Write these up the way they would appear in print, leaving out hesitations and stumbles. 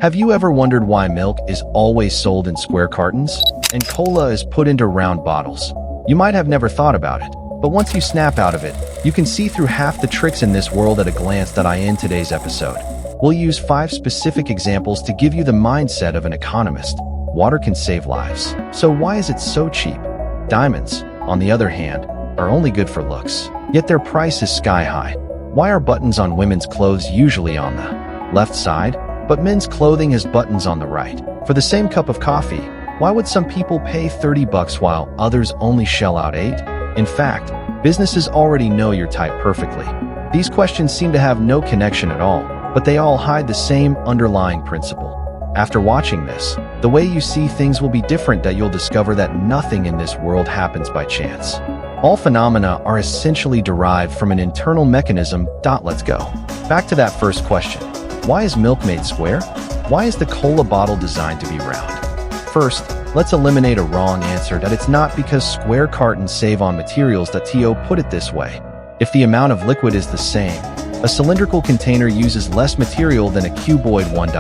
Have you ever wondered why milk is always sold in square cartons and cola is put into round bottles? You might have never thought about it, but once you snap out of it, you can see through half the tricks in this world at a glance that I in today's episode. We'll use 5 specific examples to give you the mindset of an economist. Water can save lives. So why is it so cheap? Diamonds, on the other hand, are only good for looks, yet their price is sky high. Why are buttons on women's clothes usually on the left side, but men's clothing has buttons on the right? For the same cup of coffee, why would some people pay $30 while others only shell out $8? In fact, businesses already know your type perfectly. These questions seem to have no connection at all, but they all hide the same underlying principle. After watching this, the way you see things will be different, that you'll discover that nothing in this world happens by chance. All phenomena are essentially derived from an internal mechanism. Let's go back to that first question. Why is milk made square? Why is the cola bottle designed to be round? First, let's eliminate a wrong answer, that it's not because square cartons save on materials. To put it this way. If the amount of liquid is the same, a cylindrical container uses less material than a cuboid one.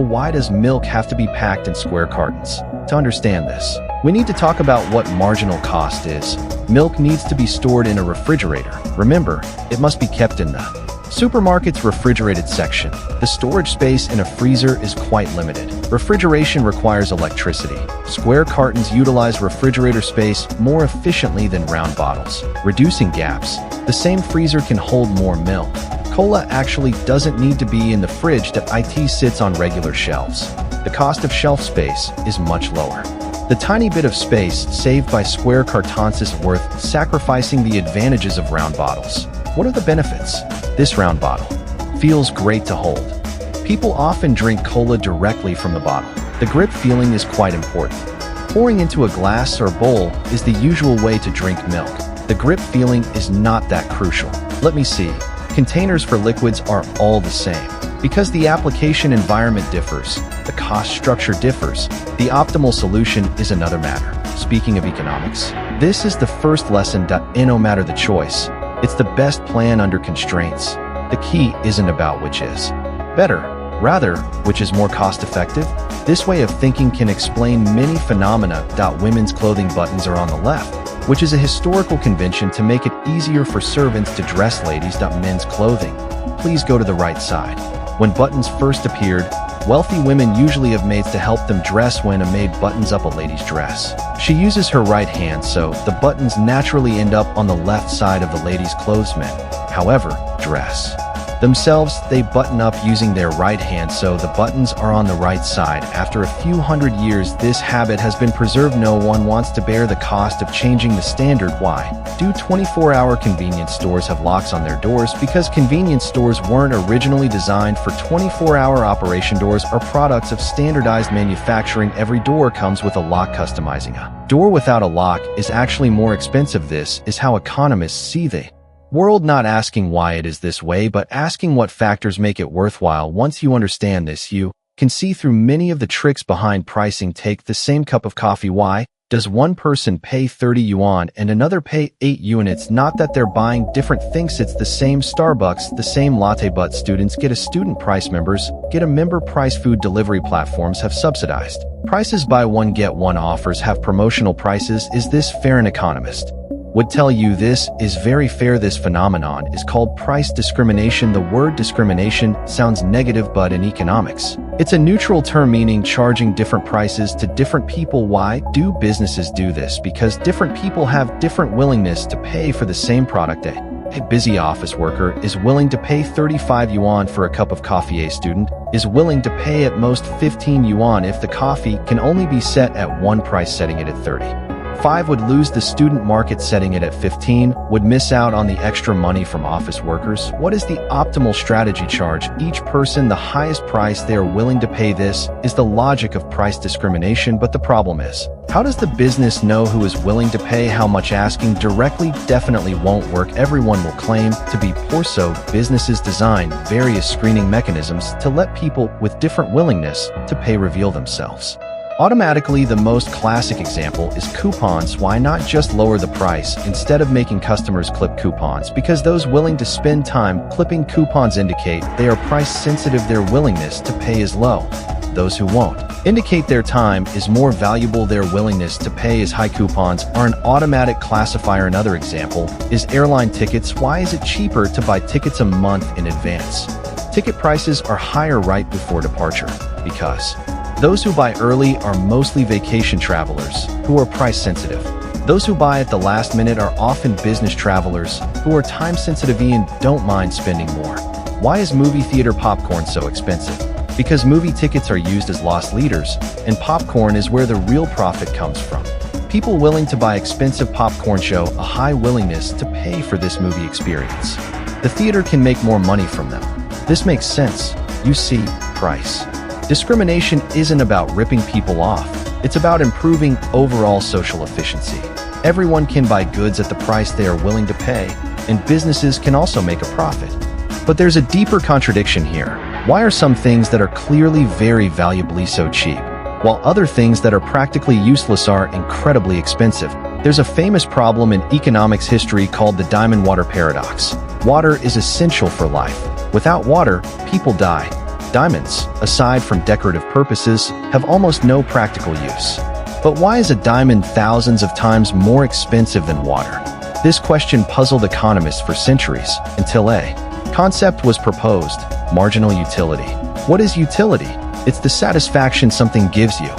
Why does milk have to be packed in square cartons? To understand this, we need to talk about what marginal cost is. Milk needs to be stored in a refrigerator. Remember, it must be kept in the supermarket's refrigerated section. The storage space in a freezer is quite limited. Refrigeration requires electricity. Square cartons utilize refrigerator space more efficiently than round bottles, reducing gaps. The same freezer can hold more milk. Cola actually doesn't need to be in the fridge. That it sits on regular shelves. The cost of shelf space is much lower. The tiny bit of space saved by square cartons is worth sacrificing the advantages of round bottles. What are the benefits? This round bottle feels great to hold. People often drink cola directly from the bottle. The grip feeling is quite important. Pouring into a glass or bowl is the usual way to drink milk. The grip feeling is not that crucial. Let me see. Containers for liquids are all the same. Because the application environment differs, the cost structure differs. The optimal solution is another matter. Speaking of economics, this is the first lesson. No matter the choice, it's the best plan under constraints. The key isn't about which is better, rather, which is more cost-effective. This way of thinking can explain many phenomena. Women's clothing buttons are on the left, which is a historical convention to make it easier for servants to dress ladies. Men's clothing, please go to the right side. When buttons first appeared, wealthy women usually have maids to help them dress. When a maid buttons up a lady's dress, she uses her right hand, so the buttons naturally end up on the left side of the lady's clothes. Men, however, dress themselves, they button up using their right hand, so the buttons are on the right side. After a few hundred years, this habit has been preserved. No one wants to bear the cost of changing the standard. Why do 24-hour convenience stores have locks on their doors? Because convenience stores weren't originally designed for 24-hour operation. Doors are products of standardized manufacturing. Every door comes with a lock. Customizing a door without a lock is actually more expensive. This is how economists see the world, not asking why it is this way, but asking what factors make it worthwhile. Once you understand this, you can see through many of the tricks behind pricing. Take the same cup of coffee. Why does one person pay 30 yuan and another pay 8 yuan? It's not that they're buying different things, it's the same Starbucks, the same latte, but students get a student price, members get a member price. Food delivery platforms have subsidized prices. Buy one get one offers have promotional prices. Is this fair? An economist would tell you this is very fair. This phenomenon is called price discrimination. The word discrimination sounds negative, but in economics, it's a neutral term meaning charging different prices to different people. Why do businesses do this? Because different people have different willingness to pay for the same product. A busy office worker is willing to pay 35 yuan for a cup of coffee. A student is willing to pay at most 15 yuan if the coffee can only be set at one price. Setting it at 35 would lose the student market. Setting it at 15 would miss out on the extra money from office workers. What is the optimal strategy? Charge each person the highest price they are willing to pay. This is the logic of price discrimination, but the problem is, how does the business know who is willing to pay how much? Asking directly definitely won't work. Everyone will claim to be poor, so businesses design various screening mechanisms to let people with different willingness to pay reveal themselves automatically. The most classic example is coupons. Why not just lower the price instead of making customers clip coupons? Because those willing to spend time clipping coupons indicate they are price sensitive. Their willingness to pay is low. those who won't. Indicate their time is more valuable. Their willingness to pay as high. Coupons are an automatic classifier. Another example is airline tickets. Why is it cheaper to buy tickets a month in advance? Ticket prices are higher right before departure because those who buy early are mostly vacation travelers who are price sensitive. Those who buy at the last minute are often business travelers who are time sensitive and don't mind spending more. Why is movie theater popcorn so expensive? Because movie tickets are used as loss leaders, and popcorn is where the real profit comes from. People willing to buy expensive popcorn show a high willingness to pay for this movie experience. The theater can make more money from them. This makes sense. You see, price. Discrimination isn't about ripping people off. It's about improving overall social efficiency. Everyone can buy goods at the price they are willing to pay, and businesses can also make a profit. But there's a deeper contradiction here. Why are some things that are clearly very valuably so cheap, while other things that are practically useless are incredibly expensive? There's a famous problem in economics history called the diamond water paradox. Water is essential for life. Without water, people die. Diamonds, aside from decorative purposes, have almost no practical use. But why is a diamond thousands of times more expensive than water? This question puzzled economists for centuries, until a concept was proposed: marginal utility. What is utility? It's the satisfaction something gives you.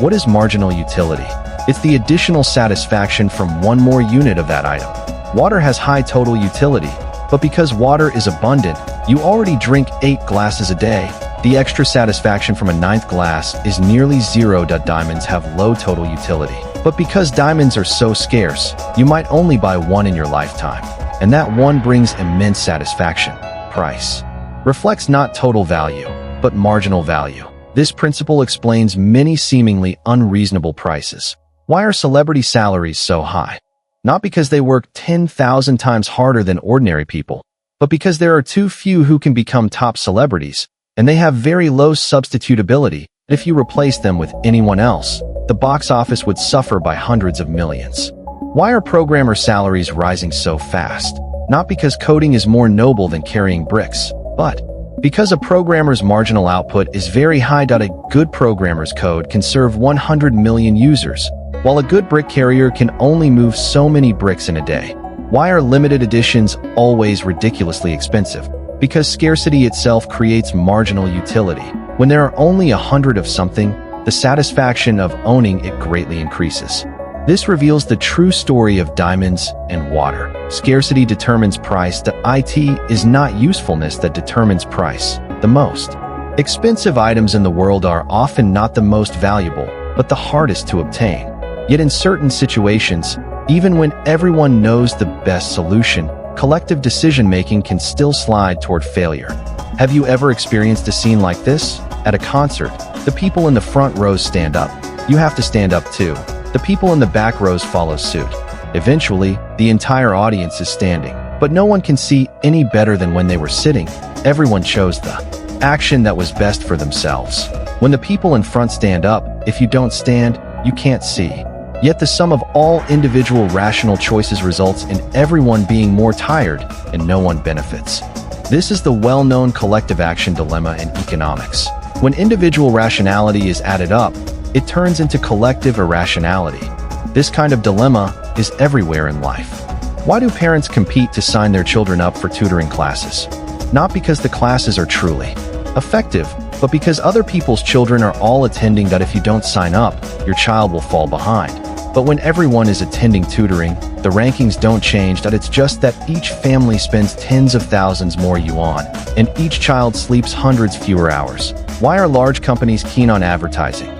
What is marginal utility? It's the additional satisfaction from one more unit of that item. Water has high total utility, but because water is abundant, you already drink 8 glasses a day. The extra satisfaction from a 9th glass is nearly zero. Diamonds have low total utility, but because diamonds are so scarce, you might only buy one in your lifetime, and that one brings immense satisfaction. Price reflects not total value, but marginal value. This principle explains many seemingly unreasonable prices. Why are celebrity salaries so high? Not because they work 10,000 times harder than ordinary people, but because there are too few who can become top celebrities, and they have very low substitutability. If you replace them with anyone else, the box office would suffer by hundreds of millions. Why are programmer salaries rising so fast? Not because coding is more noble than carrying bricks, but because a programmer's marginal output is very high. A good programmer's code can serve 100 million users, while a good brick carrier can only move so many bricks in a day. Why are limited editions always ridiculously expensive? Because scarcity itself creates marginal utility. When there are only 100 of something, the satisfaction of owning it greatly increases. This reveals the true story of diamonds and water. Scarcity determines price. It is not usefulness that determines price. The most expensive items in the world are often not the most valuable, but the hardest to obtain. Yet in certain situations, even when everyone knows the best solution, collective decision-making can still slide toward failure. Have you ever experienced a scene like this? At a concert, the people in the front rows stand up. You have to stand up too. The people in the back rows follow suit. Eventually, the entire audience is standing, but no one can see any better than when they were sitting. Everyone chose the action that was best for themselves. When the people in front stand up, if you don't stand, you can't see. Yet the sum of all individual rational choices results in everyone being more tired and no one benefits. This is the well-known collective action dilemma in economics. When individual rationality is added up, it turns into collective irrationality. This kind of dilemma is everywhere in life. Why do parents compete to sign their children up for tutoring classes? Not because the classes are truly effective, but because other people's children are all attending. If you don't sign up, your child will fall behind. But when everyone is attending tutoring, the rankings don't change. It's just that each family spends tens of thousands more yuan, and each child sleeps hundreds fewer hours. Why are large companies keen on advertising?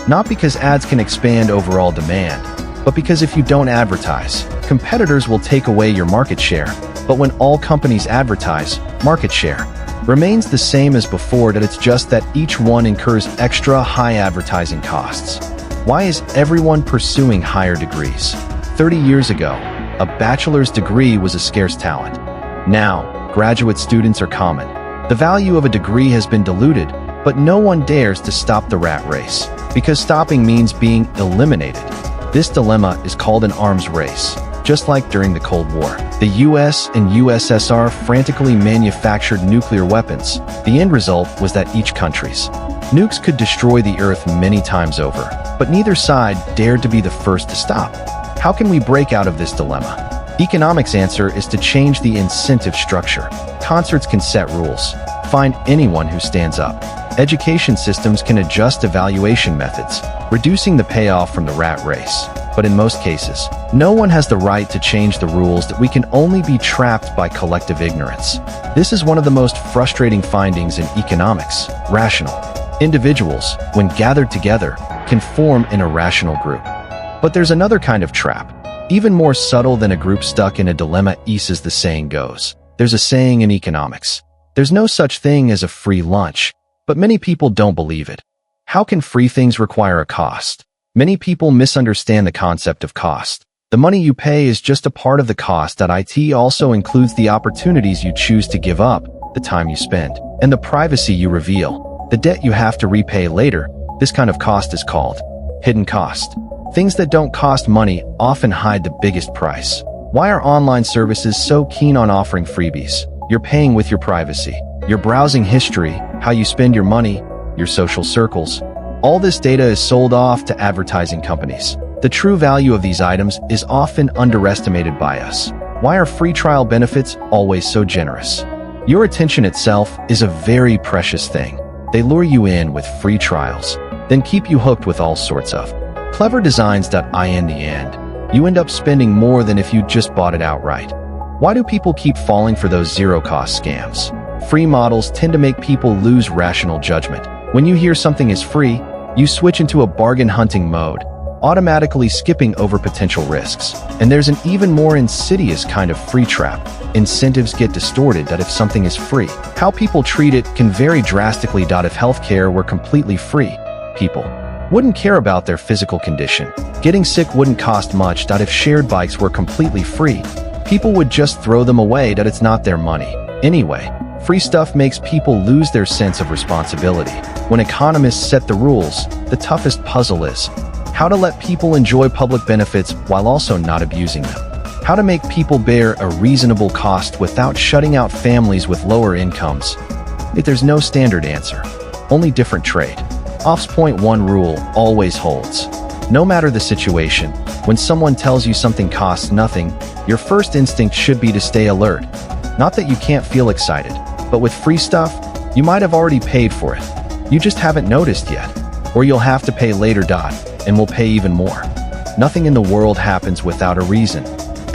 Not because ads can expand overall demand, but because if you don't advertise, competitors will take away your market share. But when all companies advertise, market share remains the same as before. It's just that each one incurs extra high advertising costs. Why is everyone pursuing higher degrees? 30 years ago, a bachelor's degree was a scarce talent. Now, graduate students are common. The value of a degree has been diluted, but no one dares to stop the rat race, because stopping means being eliminated. This dilemma is called an arms race. Just like during the Cold War, the US and USSR frantically manufactured nuclear weapons. The end result was that each country's Nukes could destroy the Earth many times over, but neither side dared to be the first to stop. How can we break out of this dilemma? Economics' answer is to change the incentive structure. Concerts can set rules. Find anyone who stands up. Education systems can adjust evaluation methods, reducing the payoff from the rat race. But in most cases, no one has the right to change the rules that we can only be trapped by collective ignorance. This is one of the most frustrating findings in economics. Rational individuals, when gathered together, can form an irrational group. But there's another kind of trap. Even more subtle than a group stuck in a dilemma, as the saying goes. There's a saying in economics. There's no such thing as a free lunch, but many people don't believe it. How can free things require a cost? Many people misunderstand the concept of cost. The money you pay is just a part of the cost. It also includes the opportunities you choose to give up, the time you spend, and the privacy you reveal, the debt you have to repay later. This kind of cost is called hidden cost. Things that don't cost money often hide the biggest price. Why are online services so keen on offering freebies? You're paying with your privacy, your browsing history, how you spend your money, your social circles. All this data is sold off to advertising companies. The true value of these items is often underestimated by us. Why are free trial benefits always so generous? Your attention itself is a very precious thing. They lure you in with free trials, then keep you hooked with all sorts of clever designs. In the end, you end up spending more than if you just bought it outright. Why do people keep falling for those zero-cost scams? Free models tend to make people lose rational judgment. When you hear something is free, you switch into a bargain hunting mode, automatically skipping over potential risks. And there's an even more insidious kind of free trap. Incentives get distorted that if something is free, how people treat it can vary drastically. If healthcare were completely free, people wouldn't care about their physical condition. Getting sick wouldn't cost much. If shared bikes were completely free, people would just throw them away. It's not their money. Anyway, free stuff makes people lose their sense of responsibility. When economists set the rules, the toughest puzzle is how to let people enjoy public benefits while also not abusing them. How to make people bear a reasonable cost without shutting out families with lower incomes. There's no standard answer, only different trade-offs. Point one rule always holds. No matter the situation, when someone tells you something costs nothing, your first instinct should be to stay alert. Not that you can't feel excited, but with free stuff, you might have already paid for it. You just haven't noticed yet, or you'll have to pay later. And will pay even more. Nothing in the world happens without a reason.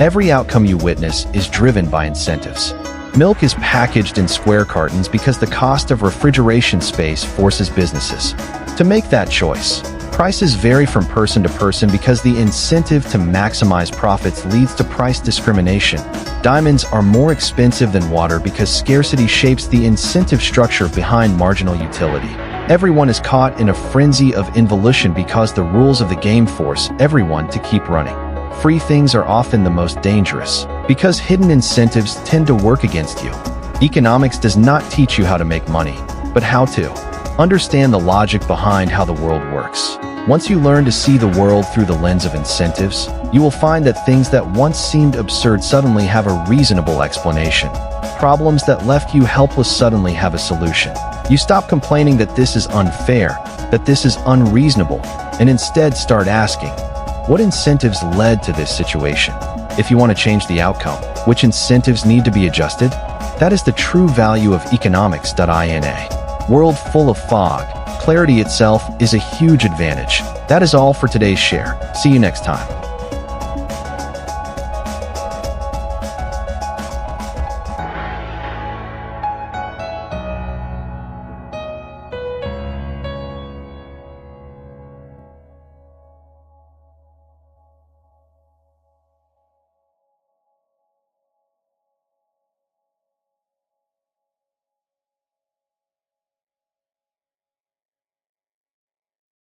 Every outcome you witness is driven by incentives. Milk is packaged in square cartons because the cost of refrigeration space forces businesses to make that choice. Prices vary from person to person because the incentive to maximize profits leads to price discrimination. Diamonds are more expensive than water because scarcity shapes the incentive structure behind marginal utility. Everyone is caught in a frenzy of involution because the rules of the game force everyone to keep running. Free things are often the most dangerous because hidden incentives tend to work against you. Economics does not teach you how to make money, but how to understand the logic behind how the world works. Once you learn to see the world through the lens of incentives, you will find that things that once seemed absurd suddenly have a reasonable explanation. Problems that left you helpless suddenly have a solution. You stop complaining that this is unfair, that this is unreasonable, and instead start asking, what incentives led to this situation? If you want to change the outcome, which incentives need to be adjusted? That is the true value of economics. In a world full of fog, clarity itself is a huge advantage. That is all for today's share. See you next time.